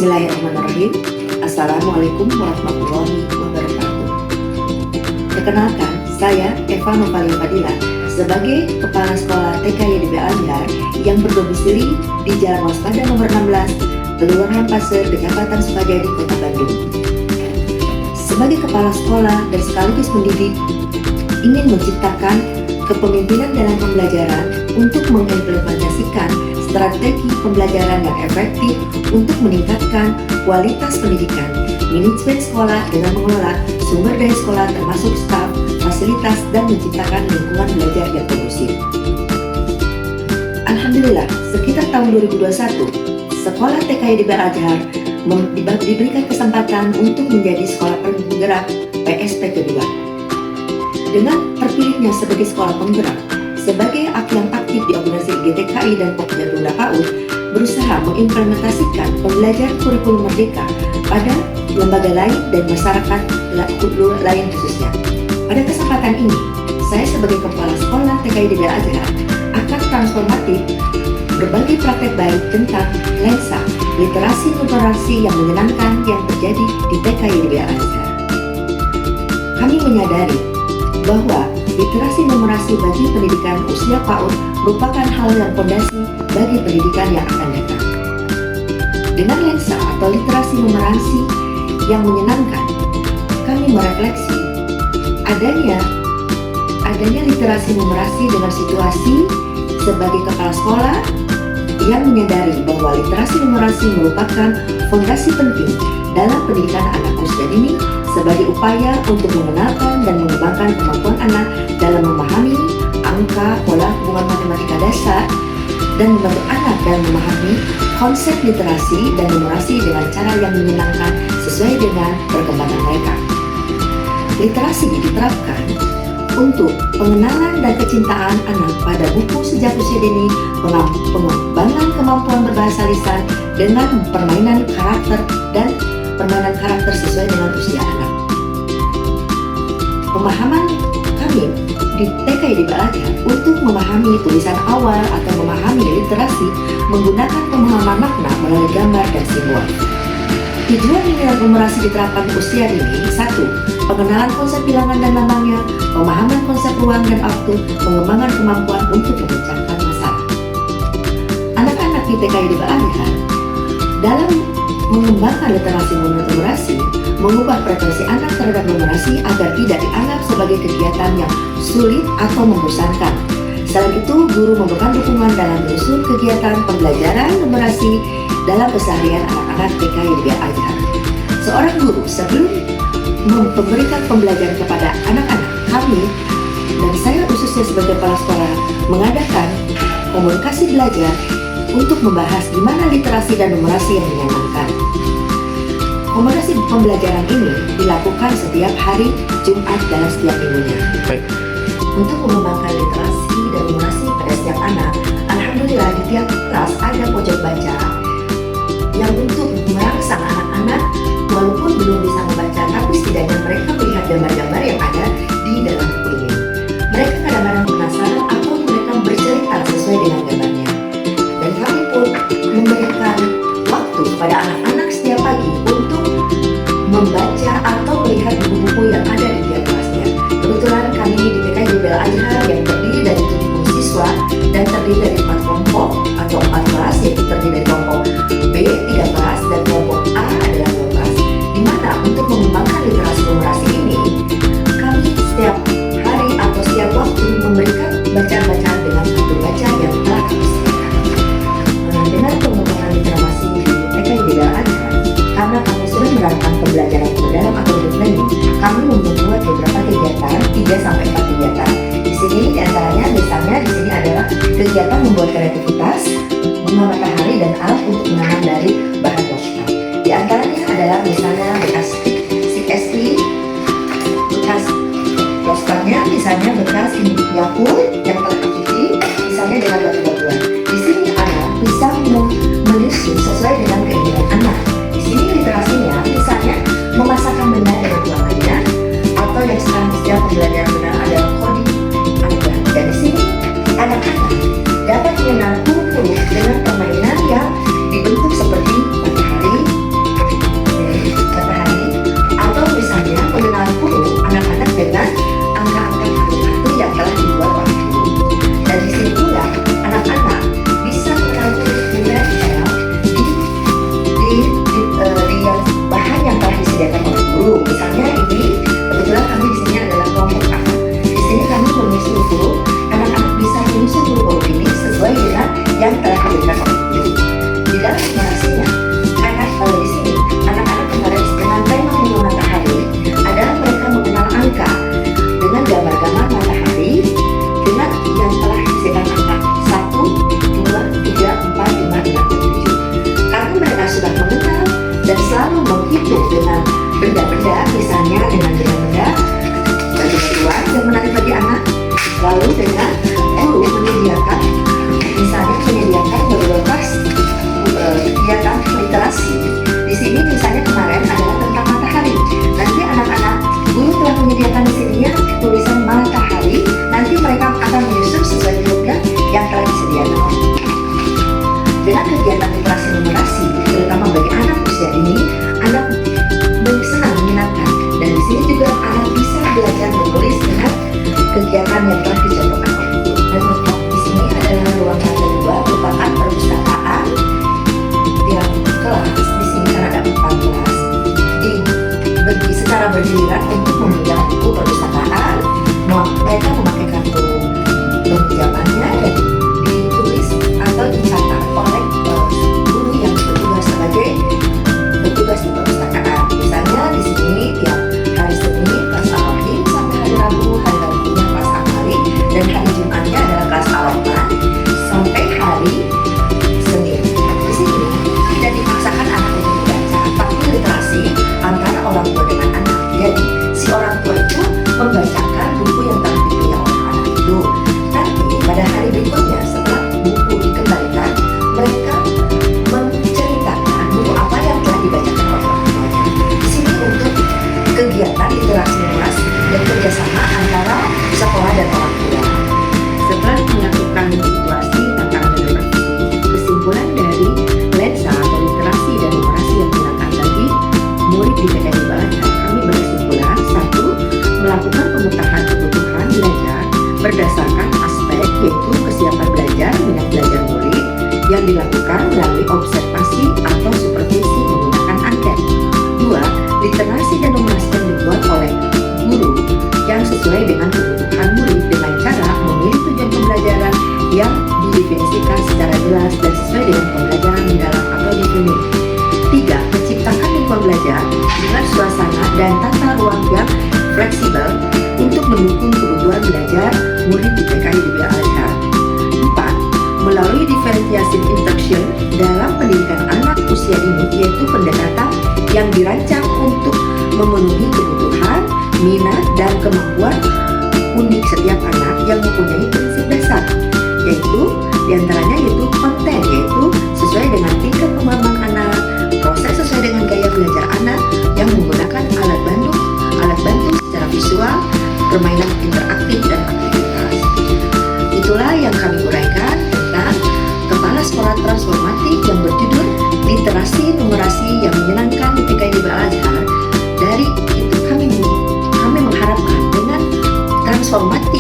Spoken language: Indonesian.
Bismillahirrahmanirrahim. Assalamualaikum warahmatullahi wabarakatuh. Perkenalkan, saya Eva Novalia Fadila sebagai Kepala Sekolah TK YDB Al-Azhar yang berdomisili di Jalan Waspada nomor 16, Kelurahan Pasir, Kecamatan Sukajadi, Kota Bandung. Sebagai Kepala Sekolah dan sekaligus pendidik, ingin menciptakan kepemimpinan dalam pembelajaran untuk mengimplementasikan strategi pembelajaran yang efektif untuk meningkatkan kualitas pendidikan, manajemen sekolah dengan mengelola sumber daya sekolah termasuk staf, fasilitas, dan menciptakan lingkungan belajar yang kondusif. Alhamdulillah, sekitar tahun 2021, Sekolah TK YDB Al-Azhar diberikan kesempatan untuk menjadi sekolah penggerak PSP kedua. Dengan terpilihnya sebagai sekolah penggerak, sebagai yang aktif di organisasi IGTKI dan Pokja Tunda PAUD, berusaha mengimplementasikan pembelajaran kurikulum merdeka pada lembaga lain dan masyarakat lain khususnya. Pada kesempatan ini, saya sebagai Kepala Sekolah TK YDB Al-Azhar akan transformatif berbagi praktek baik tentang lensa literasi numerasi yang menyenangkan yang terjadi di TK YDB Al-Azhar. Kami menyadari bahwa literasi numerasi bagi pendidikan usia PAUD merupakan hal yang fondasi bagi pendidikan yang akan datang. Dengan lensa atau literasi numerasi yang menyenangkan, kami merefleksi adanya literasi numerasi dengan situasi sebagai kepala sekolah yang menyadari bahwa literasi numerasi merupakan fondasi penting dalam pendidikan anak usia dini sebagai upaya untuk mengenalkan dan mengembangkan kemampuan anak dalam memahami angka, pola hubungan matematika dasar, dan membantu anak dalam memahami konsep literasi dan numerasi dengan cara yang menyenangkan sesuai dengan perkembangan mereka. Literasi diterapkan untuk pengenalan dan kecintaan anak pada buku sejak usia dini, pengembangan kemampuan berbahasa lisan dengan permainan karakter sesuai dengan usia anak. Pemahaman kami di TK YDB Al-Azhar untuk memahami tulisan awal atau memahami literasi menggunakan pemahaman makna melalui gambar dan simbol. Tujuan nilai numerasi diterapkan usia dini: 1. Pengenalan konsep bilangan dan lambangnya, pemahaman konsep ruang dan waktu, pengembangan kemampuan untuk memecahkan masalah. Anak-anak di TK YDB Al-Azhar dalam mengembangkan literasi numerasi mengubah preferensi anak terhadap numerasi agar tidak dianggap sebagai kegiatan yang sulit atau membosankan. Selain itu, guru memberikan dukungan dalam menyusun kegiatan pembelajaran numerasi dalam keseharian anak-anak TK YDB Al-Azhar. Seorang guru sebelum memberikan pembelajaran kepada anak-anak, kami dan saya khususnya sebagai kepala sekolah mengadakan komunikasi belajar untuk membahas gimana literasi dan numerasi yang menyenangkan. Komunikasi pembelajaran ini dilakukan setiap hari Jumat dalam setiap minggunya. Untuk mengembangkan literasi dan numerasi pada setiap anak, alhamdulillah di tiap kelas ada pojok baca yang untuk merangsang anak-anak walaupun belum bisa membaca, tapi setidaknya mereka melihat gambar-gambar yang ada di dalam buku ini. Mereka kadang-kadang penasaran atau mereka bercerita sesuai dengan gambarnya. Dan kami pun memberikan waktu kepada anak-anak setiap pagi untuk membaca atau melihat buku-buku yang ada di tiap kelasnya. Kebetulan kami di TK YDB Al-Azhar yang terdiri dari 70 siswa dan terdiri dari 4 kelompok atau 4 kelas, yaitu terdiri dari kelompok B 3 kelas dan kelompok A adalah 2 kelas. Di mana untuk mengembangkan literasi numerasi ini, kami setiap hari atau setiap waktu memberikan bacaan-bacaan dengan buku baca yang telah kami sediakan. Dengan pengembangan literasi di TK YDB Al-Azhar, karena kami sudah menerapkan pembelajaran mendalam atau deep learning, kami membuat beberapa kegiatan, 3-4 kegiatan. Di sini diantaranya, misalnya di sini adalah kegiatan membuat kreativitas, bunga matahari dan alat untuk menanam dari bahan plastik. Di antaranya adalah misalnya bekas CSP, bekas plastiknya, misalnya bekas Yakult yang telah dicuci, misalnya dengan batu-batuan. Di sini anak bisa menyusun sesuai dengan keinginan anak. Di sini literasinya, misalnya memasakkan benda dengan tuangannya, atau yang sekarang istilah pembelajaran benda adalah coding anagram. Dan di sini anak-anak dapat mengenal huruf dengan permainan yang dibentuk seperti matahari, Yasin Instruction dalam pendidikan anak usia dini, yaitu pendekatan yang dirancang untuk memenuhi kebutuhan, minat, dan kemampuan unik setiap anak yang mempunyai prinsip dasar, yaitu diantaranya yaitu konten, yaitu sesuai dengan tingkat pemahaman anak, proses sesuai dengan gaya belajar anak yang menggunakan alat bantu secara visual, permainan interaktif, dan aktivitas. Itulah yang kami uraikan tentang Kepala Sekolah Transformatif yang berjudul Literasi Numerasi yang Menyenangkan di PKID Al-Azhar. Dari itu kami mengharapkan dengan transformatif